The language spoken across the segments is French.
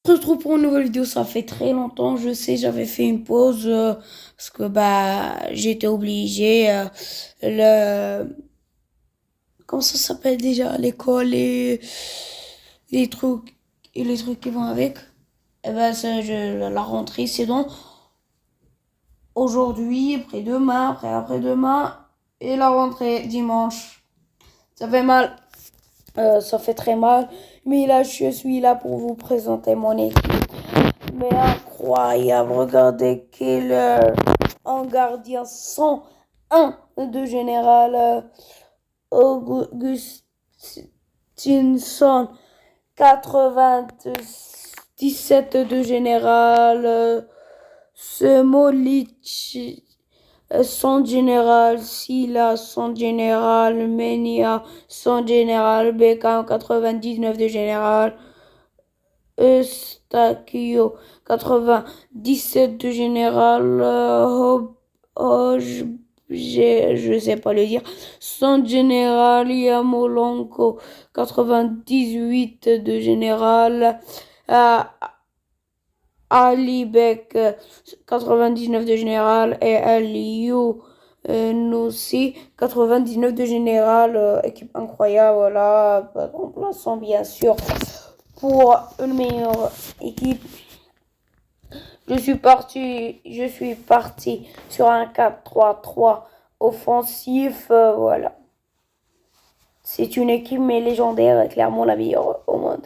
On se retrouve pour une nouvelle vidéo, ça fait très longtemps, je sais, j'avais fait une pause parce que j'étais obligée. Le Comment ça s'appelle déjà? L'école et les trucs les trucs qui vont avec. Et la rentrée, c'est donc aujourd'hui, après-demain, après-demain et la rentrée dimanche. Ça fait mal, ça fait très mal, mais là je suis là pour vous présenter mon équipe. Mais incroyable, regardez un gardien 101 de général Augustinson, 97 de général Smolic, son général Silla, son général Menia, son général Beckham, 99 de général Eustachio, 97 de général je sais pas le dire. Son général Yamolenko, 98 de général euh, Ali Bek, 99 de général et Aliou Noussi, 99 de général. Équipe incroyable, voilà, remplaçant bien sûr pour une meilleure équipe. Je suis parti sur un 4-3-3 offensif. Voilà. C'est une équipe mais légendaire, clairement la meilleure au monde.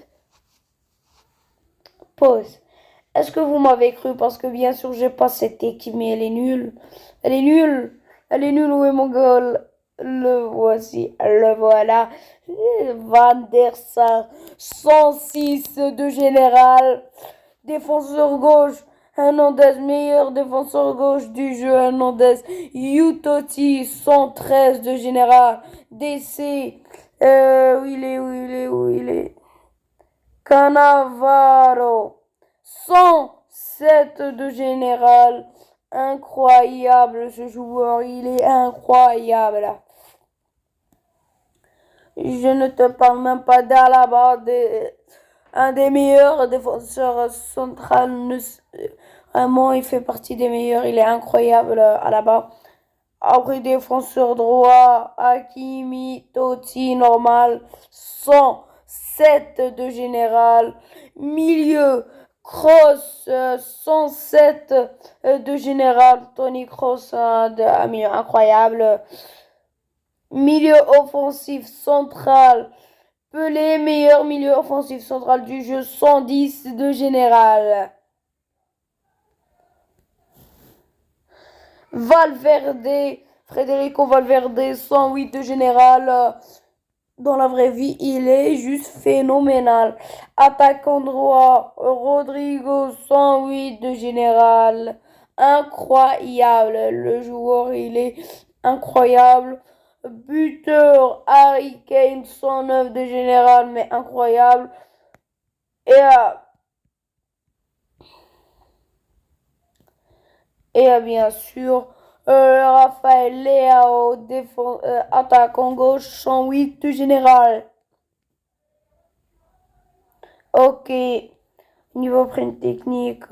Pause. Est-ce que vous m'avez cru? Parce que bien sûr, j'ai pas cette équipe, mais elle est nulle. Elle est nulle. Elle est nulle. Où est mon goal? Le voici. Le voilà. Van der Sar. 106 de général. Défenseur gauche. Hernandez, meilleur défenseur gauche du jeu. Hernandez. Utoti, 113 de général. DC. Où il est? Cannavaro, 107 de général. Incroyable ce joueur, il est incroyable. Je ne te parle même pas d'Alaba, un des meilleurs défenseurs centrales. Vraiment, il fait partie des meilleurs, il est incroyable Alaba. Après défenseur droit, Hakimi, Totti, normal, 107 de général. Milieu, Kroos, 107 de général. Tony Kroos, un milieu incroyable. Milieu offensif central, Pelé, meilleur milieu offensif central du jeu, 110 de général. Valverde, Federico Valverde, 108 de général. Dans la vraie vie, il est juste phénoménal. Attaquant droit, Rodrigo, 108 de général. Incroyable. Le joueur, il est incroyable. Buteur, Harry Kane, 109 de général, mais incroyable. Et bien sûr, Raphaël Leao, attaquant gauche, 108 de général. Ok, niveau prime technique,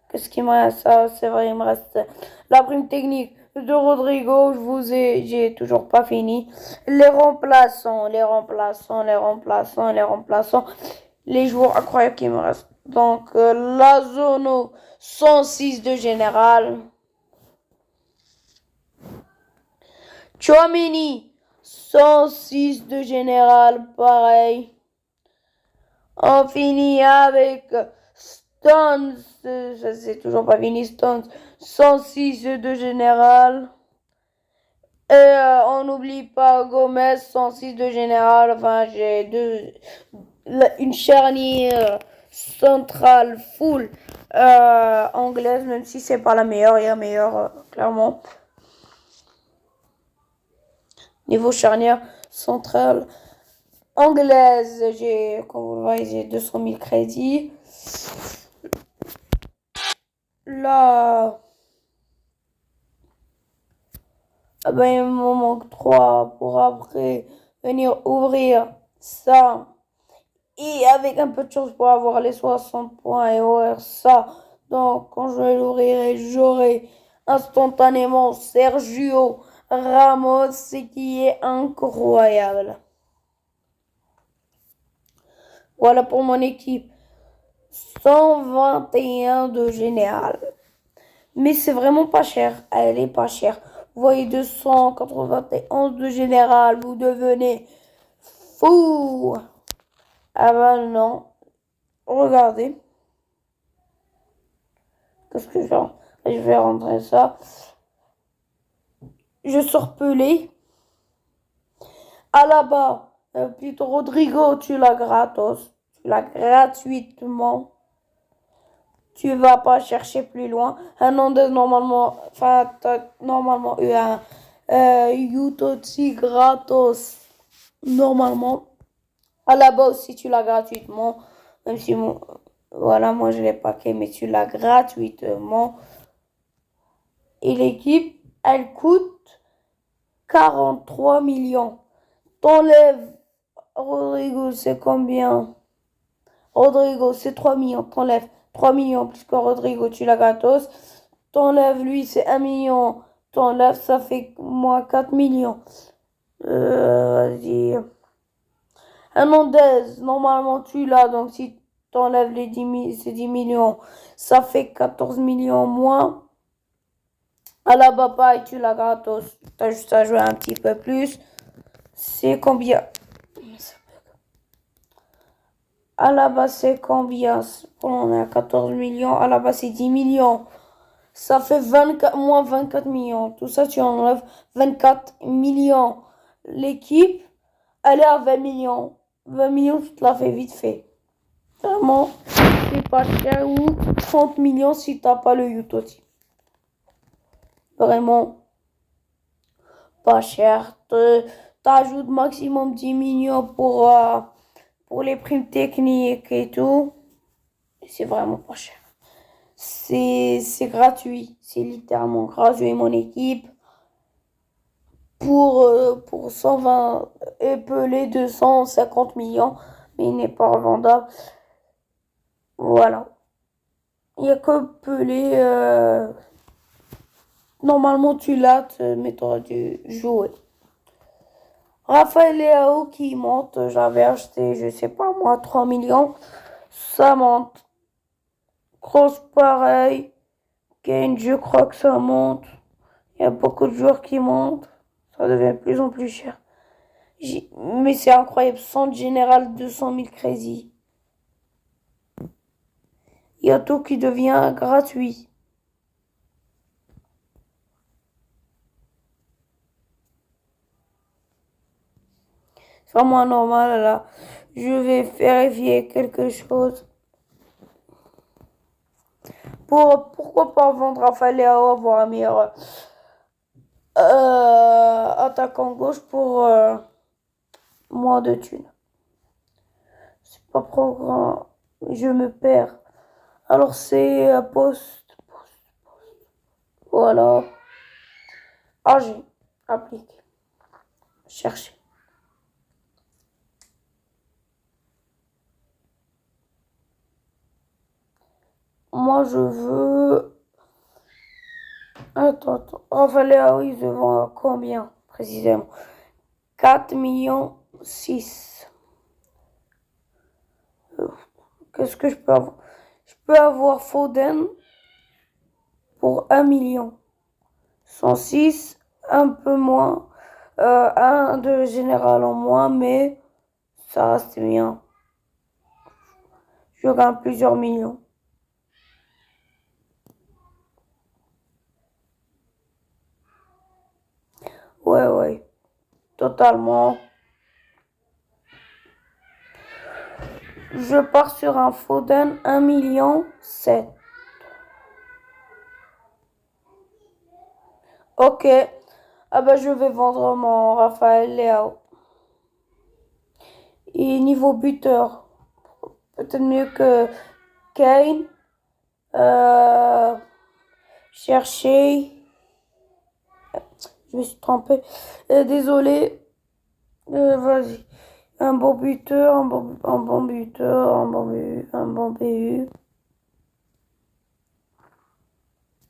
qu'est-ce qu'il me reste? Ah, c'est vrai, il me reste la prime technique de Rodrigo, j'ai toujours pas fini. Les remplaçants, les joueurs incroyables qui me restent. Donc, Lazono, 106 de général. Chouameni, 106 de général, pareil. On finit avec Stones, ça c'est toujours pas fini, Stones, 106 de général. Et on n'oublie pas Gomez, 106 de général. Enfin, une charnière centrale full anglaise, même si c'est pas la meilleure, il y a meilleure, clairement. Niveau charnière centrale anglaise, comme vous le voyez, j'ai 200 000 crédits. Là, il me manque 3 pour après venir ouvrir ça Et avec un peu de chance pour avoir les 60 points et avoir ça. Donc, quand je l'ouvrirai, j'aurai instantanément Sergio Ramos, ce qui est incroyable. Voilà pour mon équipe. 121 de général. Mais c'est vraiment pas cher. Elle est pas chère. Vous voyez 291 de général. Vous devenez fou. Ah bah non. Regardez. Qu'est-ce que je vais rentrer? Je vais rentrer ça. Je sors Pelé. Ah là-bas. Plutôt Rodrigo, tu l'as gratos. Tu l'as gratuitement. Tu vas pas chercher plus loin. Hernandez, normalement, enfin, t'as normalement eu un Utotsi gratos. Normalement. À la base aussi, tu l'as gratuitement. Même si, voilà, moi, je l'ai paqué, mais tu l'as gratuitement. Et l'équipe, elle coûte 43 millions. T'enlèves, Rodrigo, c'est combien? Rodrigo, c'est 3 millions. T'enlèves 3 millions plus que Rodrigo, tu l'as gratos. T'enlèves lui, c'est 1 million. T'enlèves, ça fait moins 4 millions. Vas-y. Hernandez, normalement tu l'as, donc si t'enlèves les 10 millions, ça fait 14 millions moins. À la papaye, tu l'as gratos. T'as juste à jouer un petit peu plus. C'est combien? À la base, c'est combien? On est à 14 millions. À la base, c'est 10 millions. Ça fait 24, moins 24 millions. Tout ça, tu enlèves 24 millions. L'équipe, elle est à 20 millions. 20 millions, tu te la fais vite fait. Vraiment, c'est pas cher. Ou 30 millions si t'as pas le Utoti. Vraiment, pas cher. T'ajoutes maximum 10 millions pour les primes techniques et tout. C'est vraiment pas cher. C'est gratuit. C'est littéralement gratuit, mon équipe. Pour 120 épelés 250 millions. Mais il n'est pas revendable. Voilà. Il n'y a que Pelé. Normalement, tu l'as, mais tu aurais dû jouer. Raphaël Leao qui monte. J'avais acheté, je sais pas moi, 3 millions. Ça monte. Grosse pareil. Kane, je crois que ça monte. Il y a beaucoup de joueurs qui montent. Ça devient de plus en plus cher. Mais c'est incroyable. Centre général 200 000 crédits. Il y a tout qui devient gratuit. C'est vraiment normal là. Je vais vérifier quelque chose. Pourquoi pas vendre Rafael Leao, avoir un meilleur attaquant gauche pour moins de thunes. C'est pas trop grand. Je me perds. Alors c'est poste. Voilà. AG. Appliquer. Chercher. Moi je veux. Attends. Rafael Leao, il se vend à combien précisément? 4 millions 6. Qu'est-ce que je peux avoir? Je peux avoir Foden pour 1 million. 106, un peu moins. Un de général en moins, mais ça reste bien. Je gagne plusieurs millions. Ouais. Totalement. Je pars sur un Foden 1 million 7. Ok. Ah bah je vais vendre mon Raphaël Leao. Et niveau buteur, peut-être mieux que Kane. Euh, chercher. Je me suis trompé. Désolé. Vas-y. Un bon buteur, un bon buteur, un bon BU.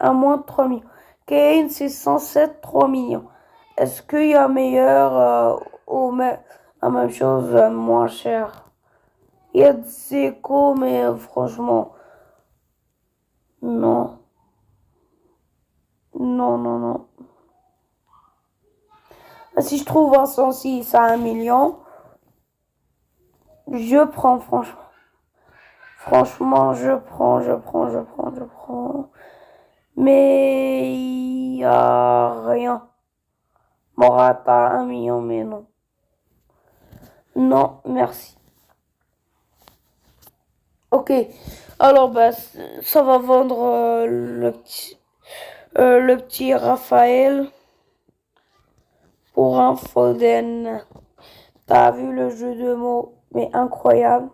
À moins de 3 millions. Kane, c'est 107, 3 millions. Est-ce qu'il y a meilleur ou la même chose, moins cher? Il y a Dzeko, mais franchement, non. Non, non, non. Si je trouve un 106 à 1 million, je prends, franchement. Franchement, je prends. Mais il n'y a rien. Morata, 1 million, mais non. Non, merci. Ok, alors bah, ça va vendre le petit Raphaël pour un Foden. T'as vu le jeu de mots, mais incroyable.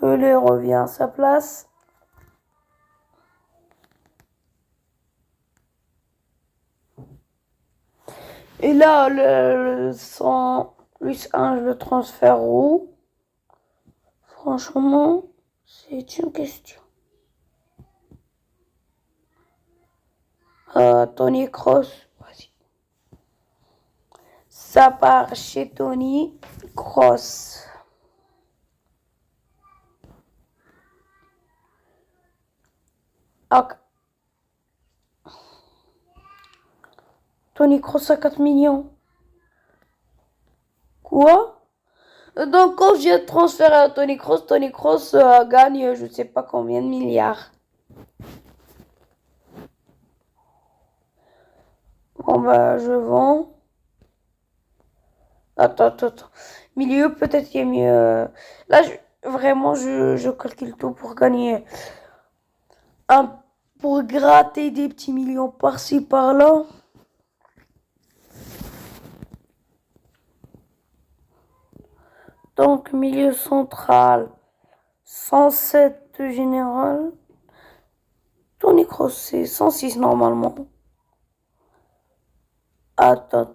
Pelé revient à sa place. Et là, le 100 plus 1, je le transfère où? Franchement, c'est une question. Tony Kroos, vas-y. Ça part chez Tony Kroos. Ok. Tony Kroos à 4 millions. Quoi? Donc, quand je viens de transférer à Tony Kroos gagne je ne sais pas combien de milliards. Bon, bah, je vends. Attends. Milieu, peut-être qu'il y a mieux. Là, vraiment, je calcule tout pour gagner. Pour gratter des petits millions par-ci, par-là. Donc, milieu central. 107 de général. Tony Kroos, c'est 106 normalement. Attends.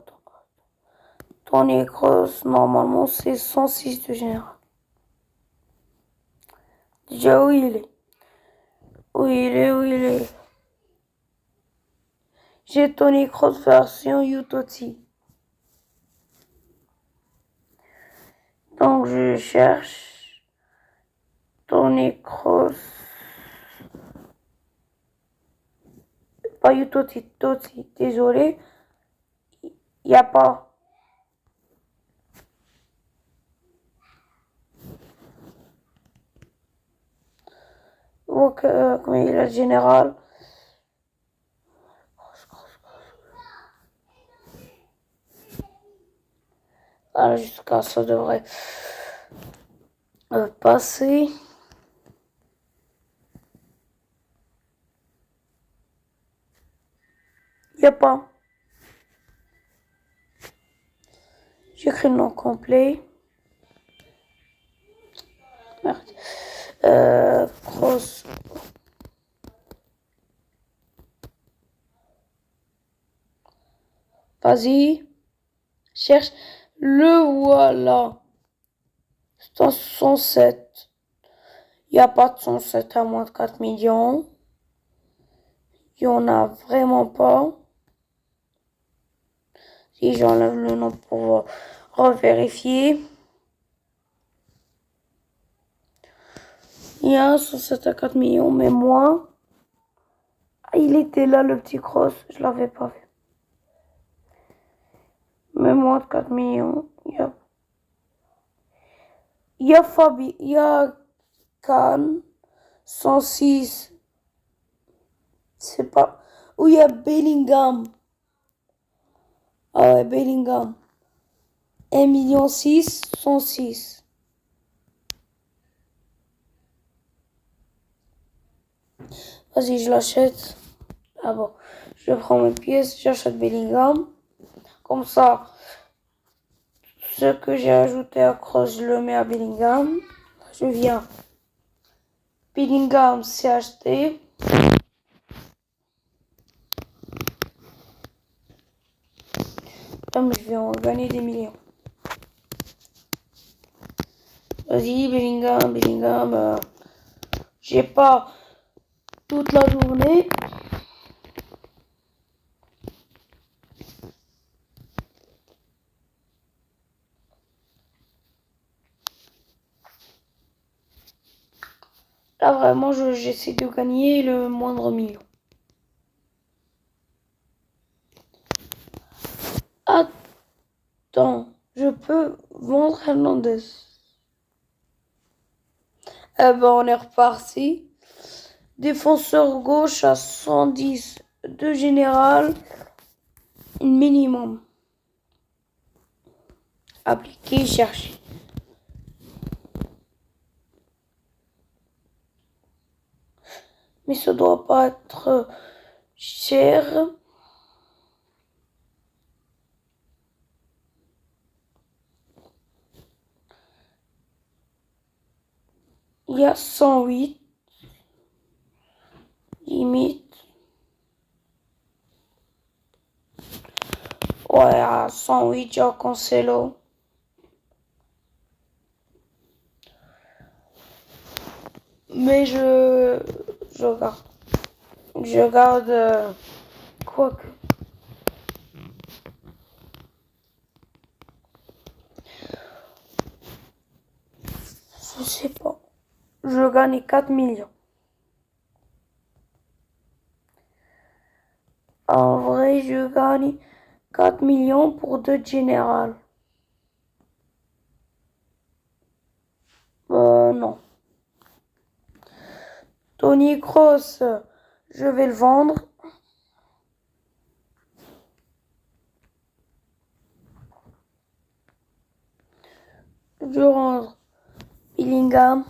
Tony Kroos, normalement, c'est 106 de général. Déjà, où il est? Où il est? J'ai Tony Kroos version Utoti. Donc, je cherche Tony Kroos. Pas Utoti, Toti. Désolé. Il n'y a pas. Donc, comment il est le général? Voilà, jusqu'à ça devrait passer. Il n'y a pas. J'écris le nom complet. Merde. Kroos. Vas-y. Cherche. Le voilà. C'est un 107. Il n'y a pas de 107 à moins de 4 millions. Il n'y en a vraiment pas. Si j'enlève le nom pour revérifier. Il y a un 107 à 4 millions, mais moi, il était là le petit Kroos, je l'avais pas vu. Mais moins de 4 millions, il y a Fabi, il y a Khan, 106, c'est pas, où il y a Bellingham. Ah ouais, Bellingham. 1 million 6, 106. Vas-y, je l'achète. Ah bon, je prends mes pièces, j'achète Bellingham. Comme ça, ce que j'ai ajouté à Kroos, je le mets à Bellingham. Je viens Bellingham, c'est acheté. Mais je vais en gagner des millions. Vas-y, Bellingham. J'ai pas toute la journée. Là, vraiment, j'essaie de gagner le moindre million. Attends, je peux vendre Hernandez. Eh ben, on est reparti. Défenseur gauche à 110 de général. Minimum. Appliquer, chercher. Mais ça doit pas être cher. Il y a 108. Limite. Ouais, à 108, j'ai Cancelo. Mais je garde. Je garde quoique. Je sais pas. Je gagne 4 millions. En vrai, je gagne 4 millions pour 2 générales. Non. Tony Kroos, je vais le vendre. Je rendre Bellingham.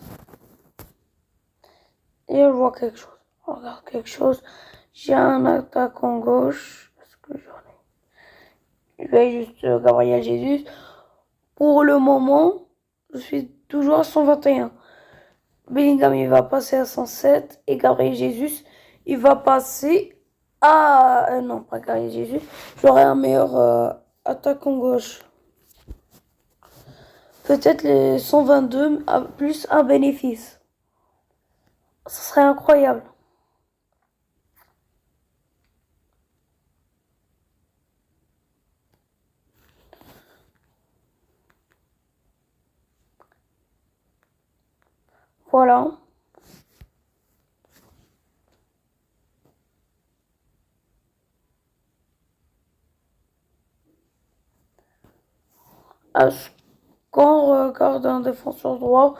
Et je vois quelque chose. On regarde quelque chose. J'ai un attaquant gauche. Est-ce que j'en ai? Je vais juste Gabriel Jesus. Pour le moment, je suis toujours à 121. Bellingham, il va passer à 107. Et Gabriel Jesus, il va passer à... non, pas Gabriel Jesus. J'aurai un meilleur attaquant gauche. Peut-être les 122 plus un bénéfice. Ce serait incroyable. Voilà. Quand on regarde un défenseur droit,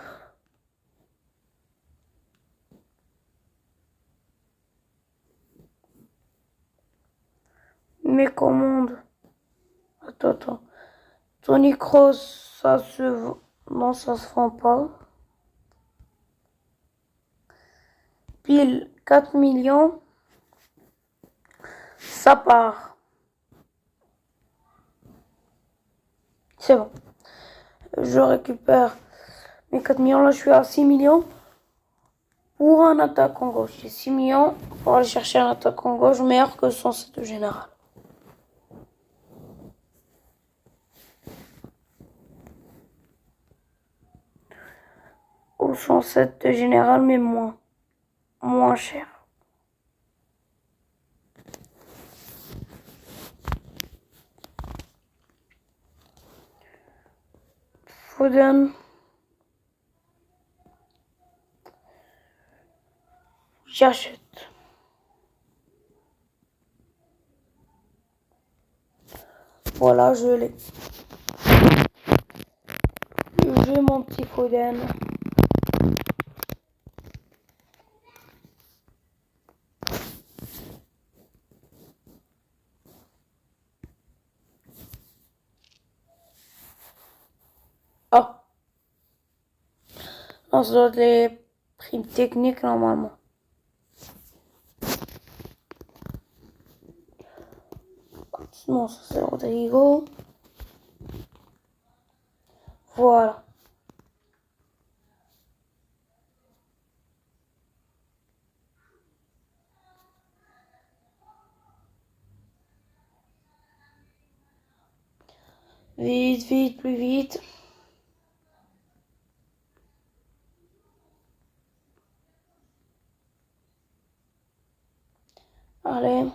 mes commandes. Attends. Tony Kroos, ça se... Non, ça se vend pas. Pile 4 millions. Ça part. C'est bon. Je récupère mes 4 millions. Là, je suis à 6 millions. Pour un attaquant gauche. J'ai 6 millions pour aller chercher un attaquant gauche meilleur que son set de général. Ou son set de général, mais moins cher. Foden. J'achète. Voilà, je l'ai. J'ai mon petit Foden. Ah, non, ça doit être les primes techniques normalement. Non, ça c'est Rodrigo. Voilà. Vite, vite, plus vite. Allez.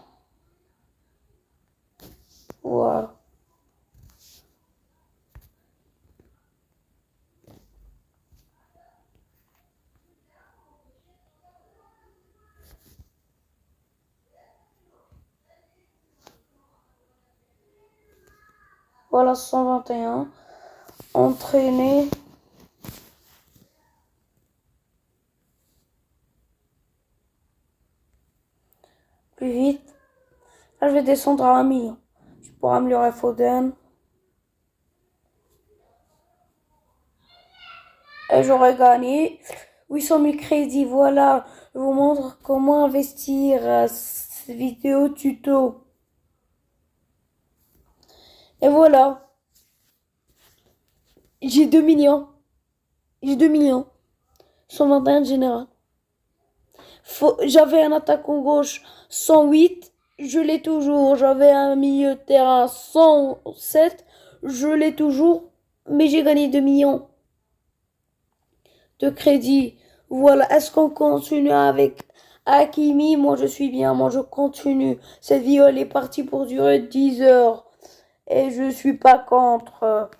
Voilà. Voilà 121. Entraîner. Plus vite. Là, je vais descendre à 1 million. Je pourrais améliorer Foden. Et j'aurais gagné 800 000 crédits. Voilà. Je vous montre comment investir. Cette vidéo tuto. Et voilà. J'ai 2 millions. J'ai 2 millions. 121 de général. J'avais un attaquant gauche 108, je l'ai toujours. J'avais un milieu de terrain 107, je l'ai toujours. Mais j'ai gagné 2 millions de crédit. Voilà. Est-ce qu'on continue avec Hakimi? Moi, je suis bien. Moi, je continue. Cette vidéo, elle est partie pour durer 10 heures. Et je suis pas contre.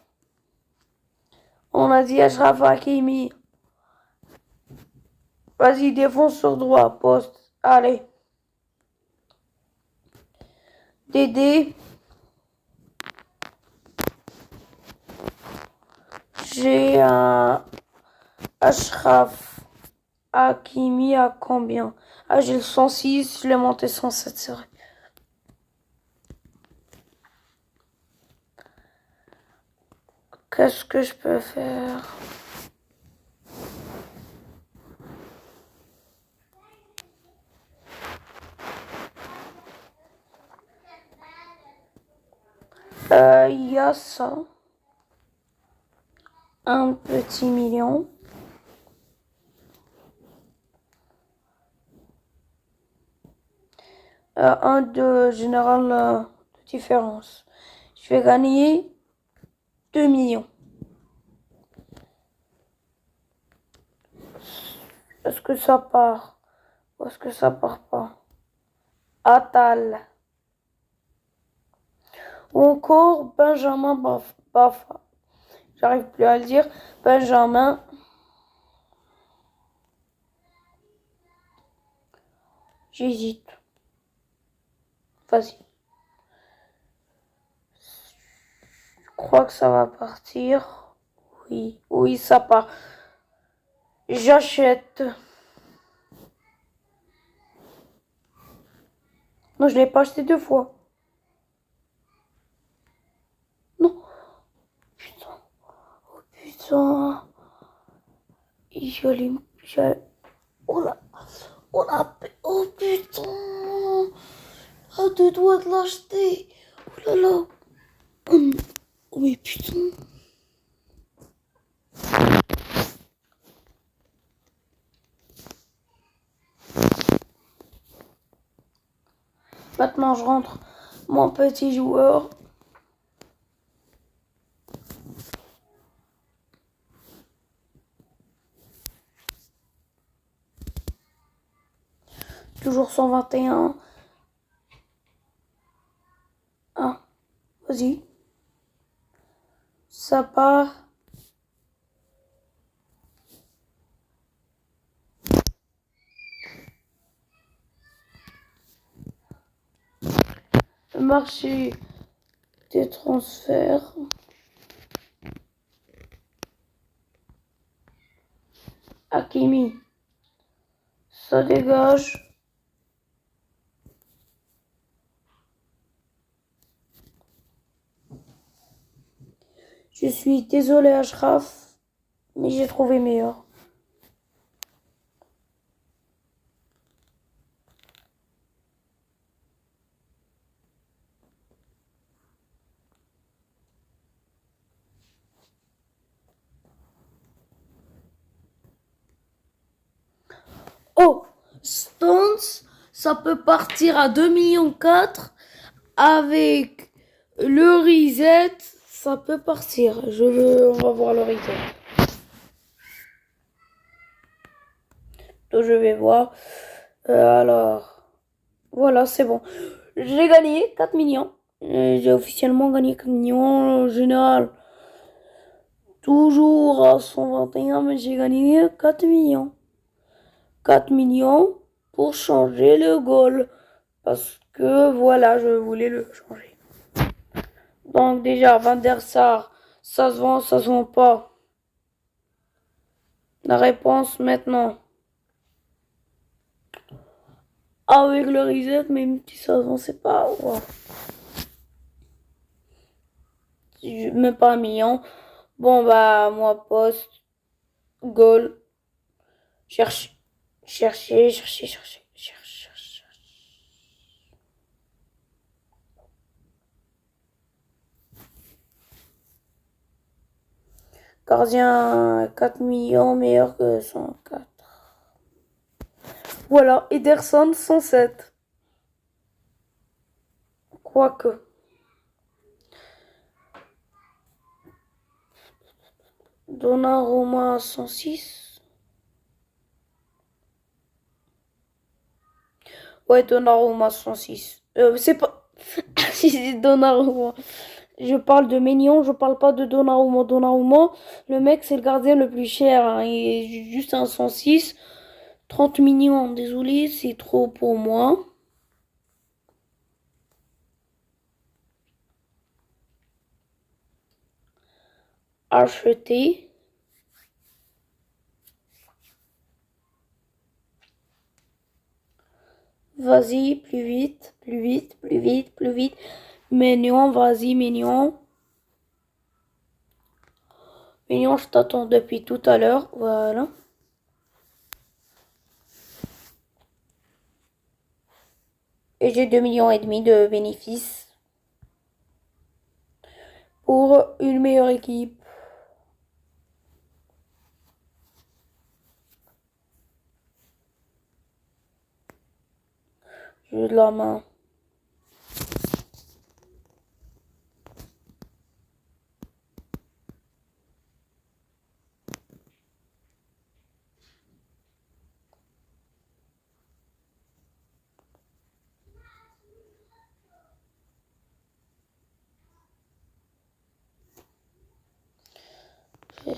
On a dit Achraf Hakimi. Vas-y, défonce sur droit, poste. Allez. Dédé. J'ai un Achraf Hakimi à combien? Ah, j'ai le 106, je l'ai monté 107, c'est vrai. Qu'est-ce que je peux faire? Il y a ça. Un petit million. Un de général de différence. Je vais gagner 2 millions. Est-ce que ça part? Ou est-ce que ça part pas? Atal. Ou encore Benjamin Bafa. J'arrive plus à le dire. Benjamin. J'hésite. Vas-y. Je crois que ça va partir. Oui, oui, ça part. J'achète. Non, je l'ai pas acheté 2 fois. Non. Putain. Oh putain. Oh là. Oh là. Oh putain. À 2 doigts de l'acheter. Oh là là. Oh mais putain. Maintenant, je rentre mon petit joueur. Toujours 121. Ah, vas-y. Ça part. Le marché des transferts. Hakimi. Ça dégage. Je suis désolé, Achraf, mais j'ai trouvé meilleur. Oh, Stones, ça peut partir à 2,4 millions avec le reset. Ça peut partir. On va voir le reset. Donc, je vais voir. Alors, voilà, c'est bon. J'ai gagné 4 millions. J'ai officiellement gagné 4 millions. En général, toujours à 121, mais j'ai gagné 4 millions. 4 millions pour changer le goal. Parce que voilà, je voulais le changer. Donc déjà, Van der Sar, ça se vend pas. La réponse maintenant. Avec le reset, même si ça se vend, c'est pas... Wow. Même pas 1 million. Bon bah, moi, poste, goal, chercher, chercher, chercher, chercher, chercher, chercher. Gardien 4 millions, meilleur que 104. Voilà, Ederson 107. Quoique. Donnarumma 106. Ouais, Donnarumma 106. C'est pas... Si c'est Donnarumma. Je parle de Maignan, je parle pas de Donnarumma. Donnarumma, le mec, c'est le gardien le plus cher, hein. Il est juste un 106. 30 millions, désolé, c'est trop pour moi. Acheter. Vas-y, plus vite, plus vite, plus vite, plus vite. Maignan, vas-y, Maignan. Maignan, je t'attends depuis tout à l'heure. Voilà. Et j'ai 2,5 millions de bénéfices pour une meilleure équipe. Jeu de la main.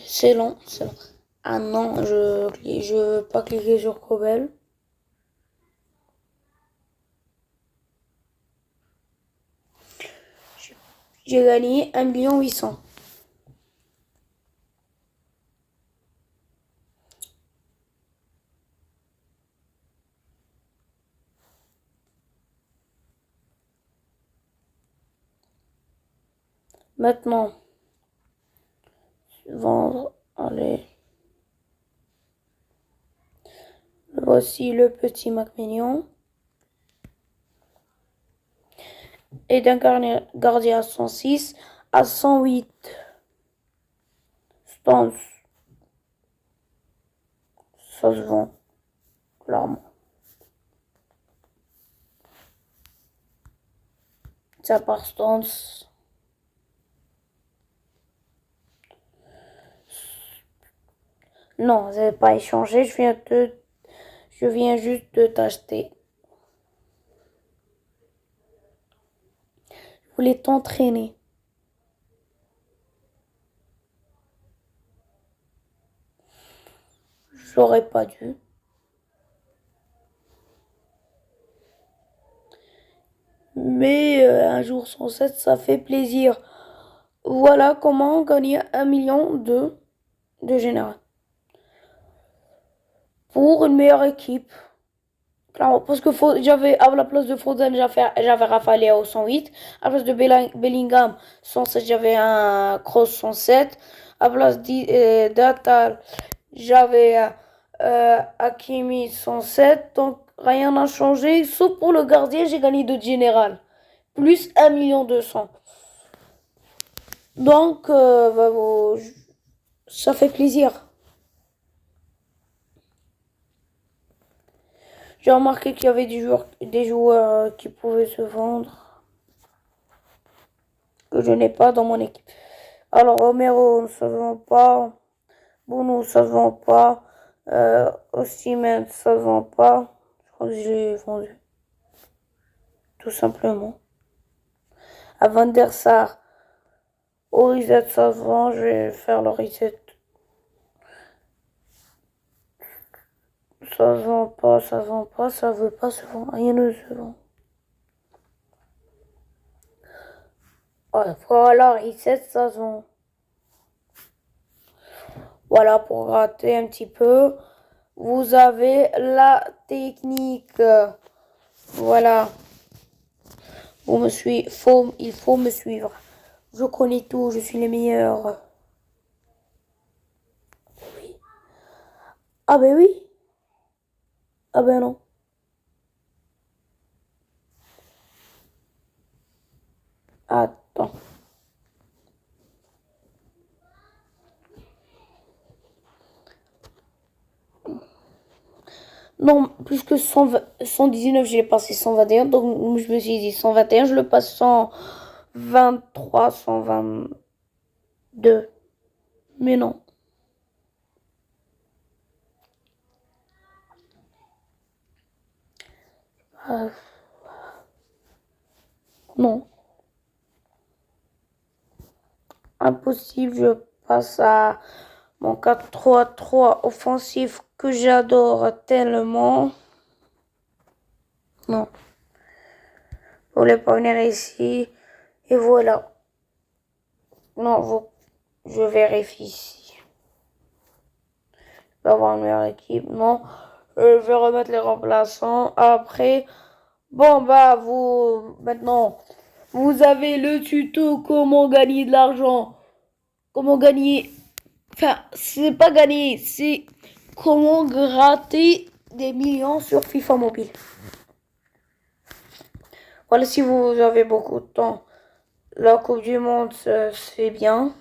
C'est long, c'est long. Ah non, je veux pas cliquer sur Cobel. J'ai gagné 1,8 million. Maintenant, vendre, allez. Voici le petit Macmillan. Et d'un gardien à 106 à 108. Stance. Ça se vend, clairement. Ça part Stance. Non, je vais pas échanger, je viens juste de t'acheter. Je voulais t'entraîner. J'aurais pas dû. Mais un jour 107, ça fait plaisir. Voilà comment gagner 1 million de général. Pour une meilleure équipe. Clairement, parce que j'avais, à la place de Foden, j'avais Rafael au 108. À la place de Bellingham, 107, j'avais un Cross 107. À la place d'Atal, j'avais Hakimi 107. Donc, rien n'a changé. Sauf pour le gardien, j'ai gagné de général. Plus 1,2 million. Donc, ça fait plaisir. J'ai remarqué qu'il y avait des joueurs qui pouvaient se vendre, que je n'ai pas dans mon équipe. Alors, Romero, ça se vend pas. Bruno, ça se vend pas. Osimhen, ça se vend pas. Je crois que je l'ai vendu. Tout simplement. À Van der Sar, au reset, ça se vend. Je vais faire le reset. Ça se vend pas, ça se vend pas, ça veut pas se vendre. Rien ne se vend. Voilà, reset, ça se vend. Voilà, pour gratter un petit peu. Vous avez la technique. Voilà. Il faut me suivre. Je connais tout, je suis le meilleur. Oui. Ah ben oui. Ah ben non. Attends. Non, plus que 119, je l'ai passé 121. Donc je me suis dit 121, je le passe 123, 122. Mais non. Euh, non. Impossible, je passe à mon 4-3-3 offensif que j'adore tellement. Non. Vous voulez pas venir ici. Et voilà. Non, je vérifie ici. Je vais avoir une meilleure équipe. Non. Je vais remettre les remplaçants. Après, bon, bah, maintenant, vous avez le tuto comment gagner de l'argent. Comment gagner. Enfin, c'est pas gagner, c'est comment gratter des millions sur FIFA Mobile. Voilà, si vous avez beaucoup de temps. La Coupe du Monde, c'est bien.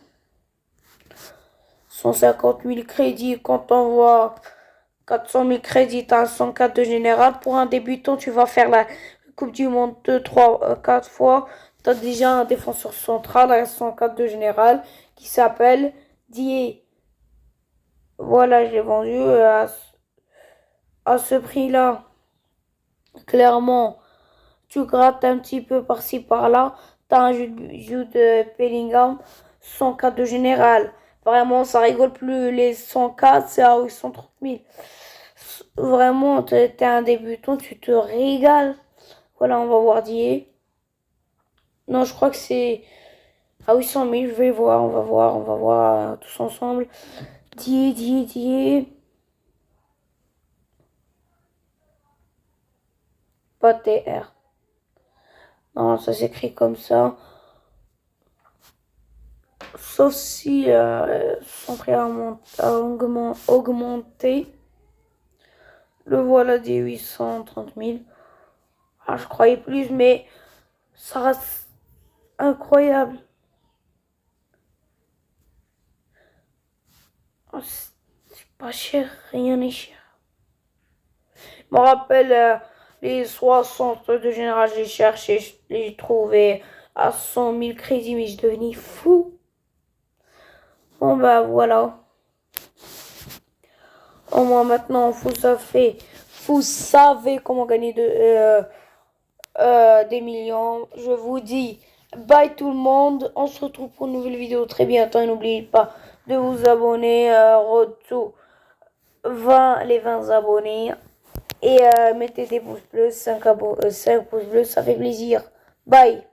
150 000 crédits quand on voit 400 000 crédits à 104 de général. Pour un débutant, tu vas faire la Coupe du Monde 2, 3, 4 fois. Tu as déjà un défenseur central à 104 de général qui s'appelle Die. Voilà, je l'ai vendu à ce prix-là. Clairement, tu grattes un petit peu par-ci par-là. Tu as un Jude Bellingham, 104 de général. Vraiment, ça rigole plus. Les 104, c'est à 830 000. Vraiment, t'es un débutant, tu te régales. Voilà, on va voir Die. Non, je crois que c'est à 800 000. Je vais voir, on va voir tous ensemble. Die. Pas TR. Non, ça s'écrit comme ça. Sauf si son prix a augmenté. Le voilà des 830 000. Ah, je croyais plus, mais ça reste incroyable. Oh, c'est pas cher, rien n'est cher. Je me rappelle les 60 de général, j'ai cherché, je l'ai trouvé à 100 000 crédits, mais je devenais fou. Bon bah voilà. Au moins maintenant, vous savez comment gagner des millions. Je vous dis bye tout le monde. On se retrouve pour une nouvelle vidéo très bientôt. Et n'oubliez pas de vous abonner. Retour 20 abonnés. Et mettez des pouces bleus, 5 pouces bleus, ça fait plaisir. Bye.